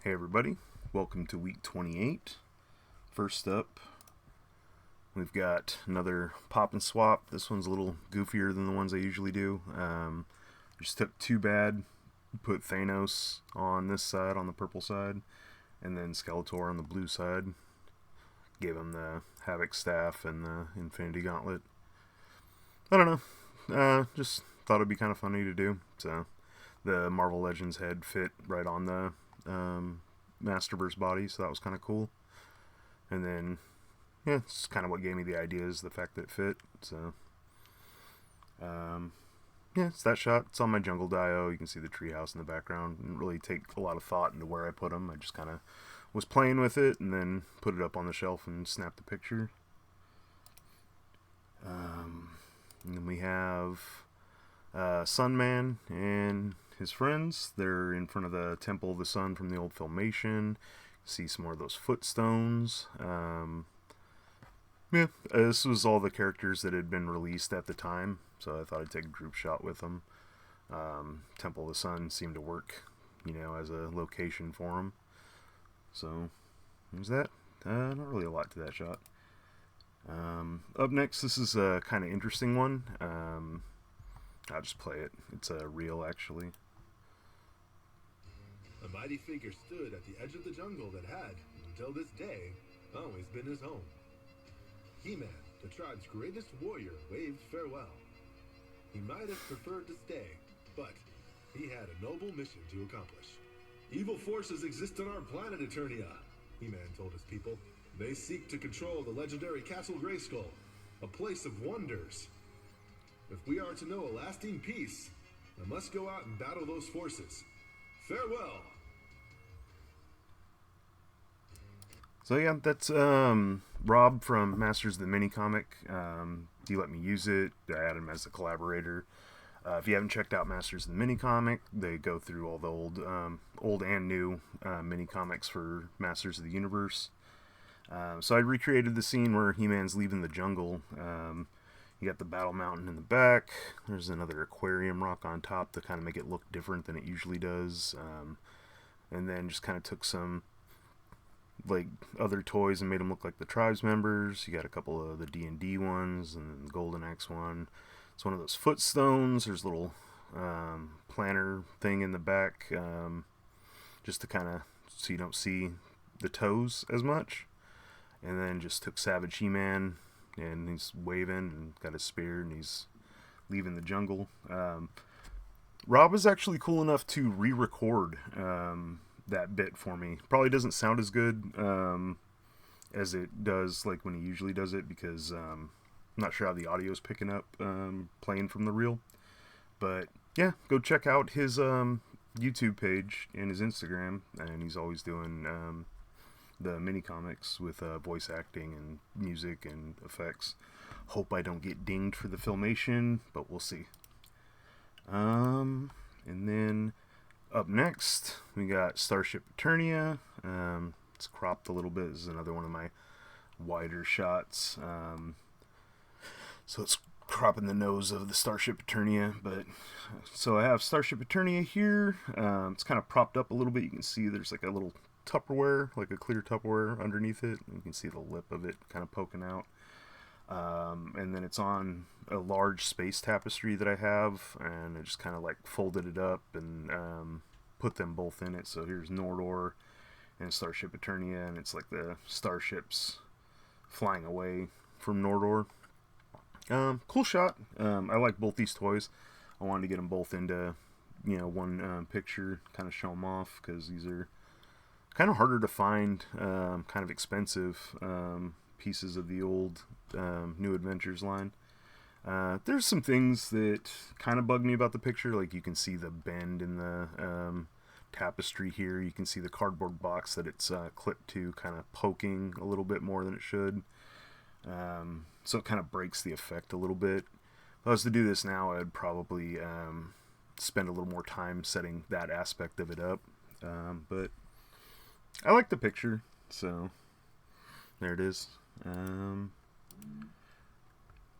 Hey everybody, welcome to week 28. First up, we've got another pop and swap. This one's a little goofier than the ones I usually do. Just took Too Bad, put Thanos on this side, on the purple side, and then Skeletor on the blue side. Gave him the Havoc Staff and the Infinity Gauntlet. I don't know, just thought it'd be kind of funny to do. So the Marvel Legends head fit right on the Masterverse body, so that was kind of cool. And then, yeah, it's kind of what gave me the idea is the fact that it fit. So, yeah, it's that shot. It's on my Jungle Dio. You can see the treehouse in the background. Didn't really take a lot of thought into where I put them. I just kind of was playing with it and then put it up on the shelf and snapped the picture. And then we have Sunman and his friends. They're in front of the Temple of the Sun from the old Filmation. See some more of those footstones. Yeah, this was all the characters that had been released at the time, so I thought I'd take a group shot with them. Temple of the Sun seemed to work, as a location for them. So, there's that. Not really a lot to that shot. Up next, this is a kind of interesting one. I'll just play it. It's a reel, actually. A mighty figure stood at the edge of the jungle that had, until this day, always been his home. He-Man, the tribe's greatest warrior, waved farewell. He might have preferred to stay, but he had a noble mission to accomplish. Evil forces exist on our planet, Eternia, He-Man told his people. They seek to control the legendary Castle Grayskull, a place of wonders. If we are to know a lasting peace, I must go out and battle those forces. Farewell! So yeah, that's Rob from Masters of the Mini Comic. He let me use it. I added him as a collaborator. If you haven't checked out Masters of the Mini Comic, they go through all the old and new mini comics for Masters of the Universe. So I recreated the scene where He-Man's leaving the jungle. You got the Battle Mountain in the back. There's another aquarium rock on top to kind of make it look different than it usually does. And then just kind of took some other toys and made them look like the tribes members. You got a couple of the D&D ones and then the Golden Axe one. It's one of those footstones. There's a little planter thing in the back, just to kind of so you don't see the toes as much. And then just took Savage He-Man, and he's waving and got his spear, and he's leaving the jungle. Rob was actually cool enough to re-record that bit for me. Probably doesn't sound as good as it does like when he usually does it, because I'm not sure how the audio is picking up playing from the reel. But yeah, go check out his YouTube page and his Instagram, and he's always doing the mini comics with voice acting and music and effects. Hope I don't get dinged for the Filmation, but we'll see. And then up next, we got Starship Eternia. It's cropped a little bit. This is another one of my wider shots. So it's cropping the nose of the Starship Eternia. So I have Starship Eternia here. It's kind of propped up a little bit. You can see there's like a little Tupperware, like a clear Tupperware underneath it. You can see the lip of it kind of poking out. And then it's on a large space tapestry that I have, and I just kind of folded it up and put them both in it. So here's Nordor and Starship Eternia, and it's like the starships flying away from Nordor. Cool shot. I like both these toys. I wanted to get them both into one picture, kind of show them off, because these are kind of harder to find, kind of expensive pieces of the old New Adventures line. There's some things that kind of bug me about the picture, like you can see the bend in the tapestry here. You can see the cardboard box that it's clipped to kind of poking a little bit more than it should. So it kind of breaks the effect a little bit. If I was to do this now, I'd probably spend a little more time setting that aspect of it up. But I like the picture, so there it is.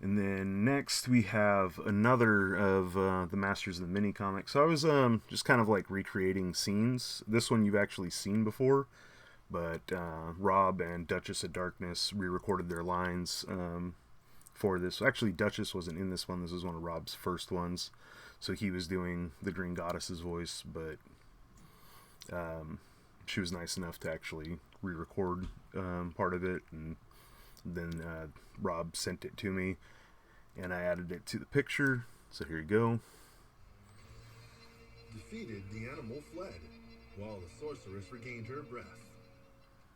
And then next we have another of the Masters of the Mini comic. So I was just kind of like recreating scenes. This one you've actually seen before, but Rob and Duchess of Darkness re-recorded their lines for this. Actually, Duchess wasn't in this one. This was one of Rob's first ones, so he was doing the Green Goddess's voice, but she was nice enough to actually re-record part of it, and then Rob sent it to me, and I added it to the picture. So here you go. Defeated, the animal fled, while the sorceress regained her breath.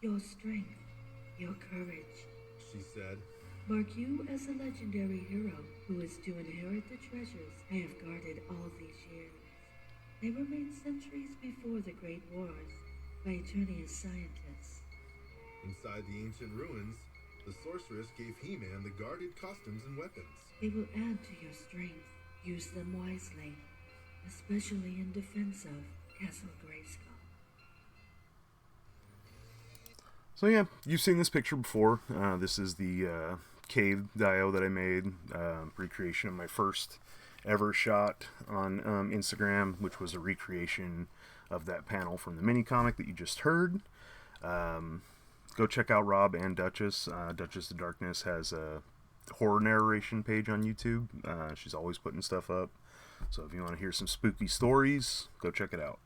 Your strength, your courage, She said, mark you as a legendary hero who is to inherit the treasures I have guarded all these years. They were made centuries before the Great Wars by Eternia's scientists. Inside the ancient ruins, the sorceress gave He-Man the guarded costumes and weapons. They will add to your strength. Use them wisely, especially in defense of Castle Grayskull. So yeah, you've seen this picture before. This is the cave dio that I made, recreation of my first ever shot on Instagram, which was a recreation of that panel from the mini comic that you just heard. Go check out Rob and Duchess. Duchess of Darkness has a horror narration page on YouTube. She's always putting stuff up. So if you want to hear some spooky stories, go check it out.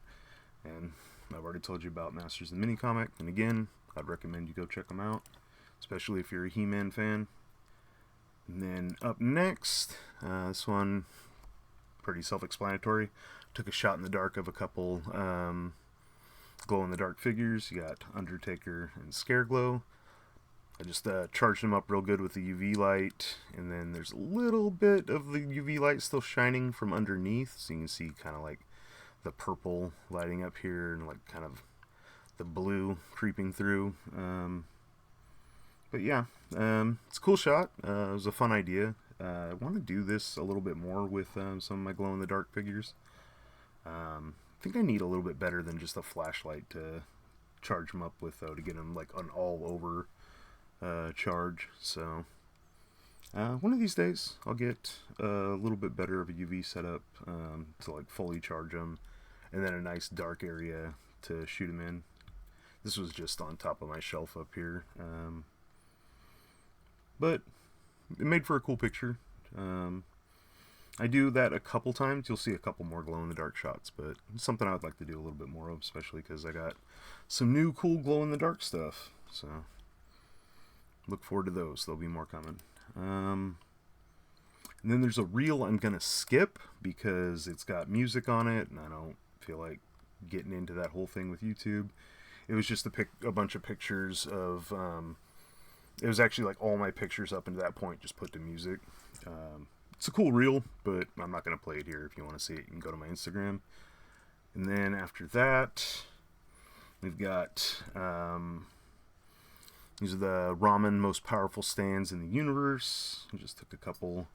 And I've already told you about Masters of the Mini comic. And again, I'd recommend you go check them out, especially if you're a He-Man fan. And then up next, this one, pretty self-explanatory. Took a shot in the dark of a couple glow-in-the-dark figures. You got Undertaker and Scareglow. I just charged them up real good with the UV light, and then there's a little bit of the UV light still shining from underneath, so you can see kind of like the purple lighting up here and like kind of the blue creeping through. But yeah, it's a cool shot. It was a fun idea. I want to do this a little bit more with some of my glow-in-the-dark figures. I think I need a little bit better than just a flashlight to charge them up with, though, to get them like an all-over charge. So one of these days I'll get a little bit better of a UV setup to like fully charge them, and then a nice dark area to shoot them in. This was just on top of my shelf up here, but it made for a cool picture. I do that a couple times. You'll see a couple more glow-in-the-dark shots, but it's something I would like to do a little bit more of, especially because I got some new cool glow-in-the-dark stuff. So look forward to those. There'll be more coming. And then there's a reel I'm going to skip because it's got music on it, and I don't feel like getting into that whole thing with YouTube. It was just a bunch of pictures of... it was actually like all my pictures up until that point just put to music. It's a cool reel, but I'm not going to play it here. If you want to see it, you can go to my Instagram. And then after that, we've got... these are the ramen most powerful stands in the universe. I just took a couple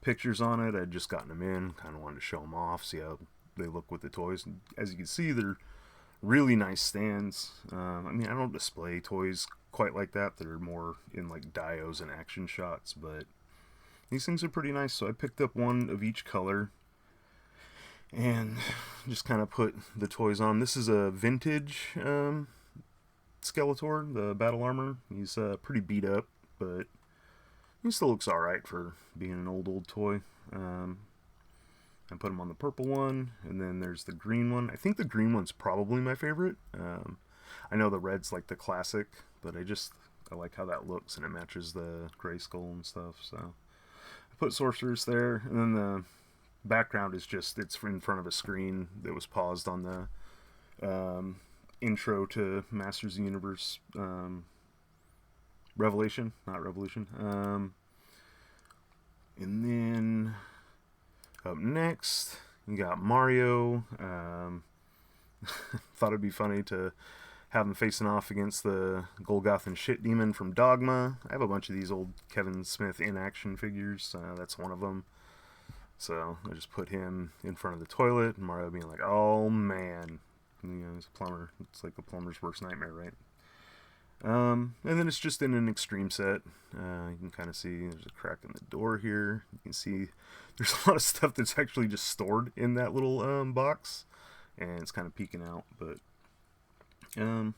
pictures on it. I'd just gotten them in. Kind of wanted to show them off, see how they look with the toys. And as you can see, they're really nice stands. I mean, I don't display toys quite like that. They're more in like dios and action shots, but these things are pretty nice. So I picked up one of each color and just kind of put the toys on. This is a vintage Skeletor, the battle armor. He's pretty beat up, but he still looks alright for being an old toy. I put him on the purple one, and then there's the green one. I think the green one's probably my favorite. I know the red's like the classic, but I like how that looks, and it matches the Grayskull and stuff. So I put Sorceress there, and then the background is just, it's in front of a screen that was paused on the intro to Masters of the Universe Revelation, not Revolution. And then up next, you got Mario. Thought it'd be funny to have him facing off against the Golgothan Shit Demon from Dogma. I have a bunch of these old Kevin Smith in-action figures. That's one of them. So I just put him in front of the toilet, and Mario being like, "Oh man," you know, he's a plumber. It's like the plumber's worst nightmare, right? And then it's just in an extreme set. You can kind of see there's a crack in the door here. You can see there's a lot of stuff that's actually just stored in that little box, and it's kind of peeking out. But yeah,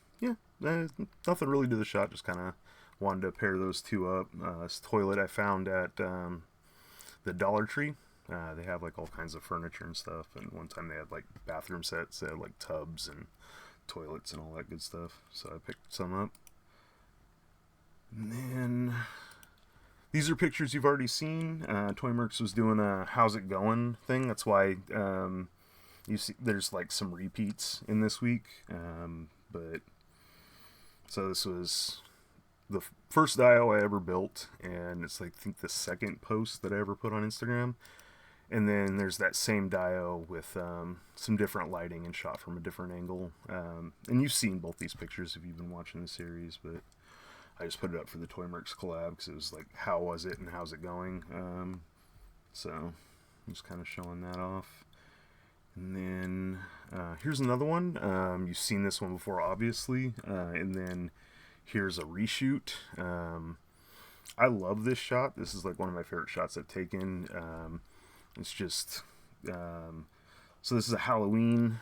nothing really to the shot. Just kind of wanted to pair those two up. This toilet I found at the Dollar Tree. They have like all kinds of furniture and stuff. And one time they had like bathroom sets. They had like tubs and toilets and all that good stuff. So I picked some up. And then these are pictures you've already seen. Toymerks was doing a "How's it going" thing. That's why you see there's like some repeats in this week. But so this was the first dio I ever built, and it's like I think the second post that I ever put on Instagram. And then there's that same dio with some different lighting and shot from a different angle. And you've seen both these pictures if you've been watching the series, but I just put it up for the Toymerks collab because it was like, how was it and how's it going? So I'm just kind of showing that off. And then here's another one. You've seen this one before, obviously. And then here's a reshoot. I love this shot. This is like one of my favorite shots I've taken. It's just... so this is a Halloween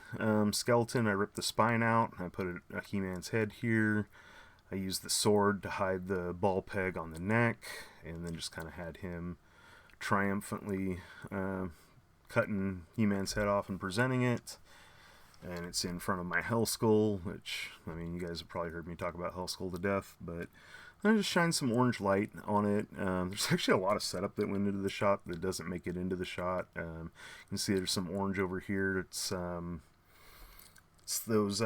skeleton. I ripped the spine out. I put a He-Man's head here. I used the sword to hide the ball peg on the neck, and then just kind of had him triumphantly cutting He-Man's head off and presenting it. And it's in front of my Hell Skull, which, I mean, you guys have probably heard me talk about Hell Skull to death, but I just shine some orange light on it. There's actually a lot of setup that went into the shot that doesn't make it into the shot. You can see there's some orange over here. It's those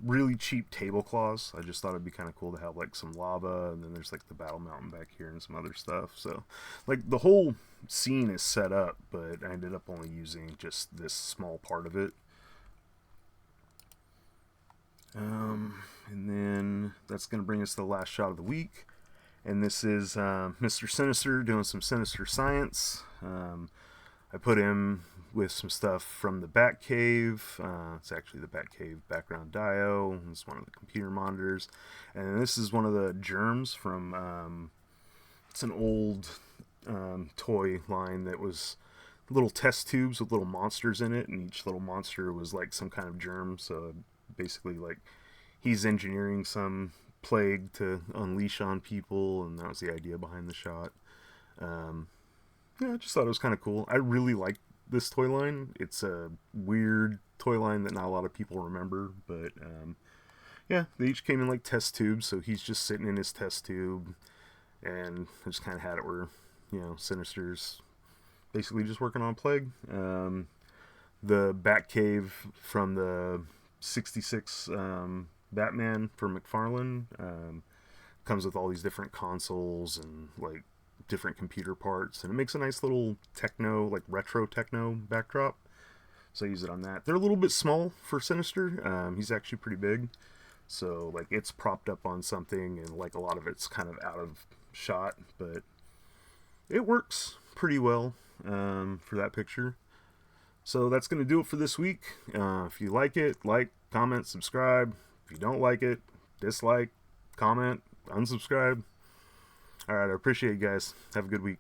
really cheap tablecloths. I just thought it'd be kind of cool to have like some lava, and then there's like the battle mountain back here and some other stuff. So like the whole scene is set up, but I ended up only using just this small part of it. And then that's going to bring us to the last shot of the week. And this is Mr. Sinister doing some Sinister science. I put him with some stuff from the Batcave. It's actually the Batcave background dio. It's one of the computer monitors. And this is one of the germs from... it's an old toy line that was little test tubes with little monsters in it. And each little monster was like some kind of germ. So basically like he's engineering some plague to unleash on people, and that was the idea behind the shot. Yeah, I just thought it was kind of cool. I really like this toy line. It's a weird toy line that not a lot of people remember, but yeah, they each came in like test tubes, so he's just sitting in his test tube, and I just kind of had it where, you know, Sinister's basically just working on plague. The Batcave from the 66 Batman for McFarlane comes with all these different consoles and like different computer parts, and it makes a nice little techno, like retro techno backdrop, so I use it on that. They're a little bit small for Sinister. He's actually pretty big, so like it's propped up on something, and like a lot of it's kind of out of shot, but it works pretty well for that picture. So that's going to do it for this week. If you like it, like, comment, subscribe. If you don't like it, dislike, comment, unsubscribe. Alright, I appreciate you guys. Have a good week.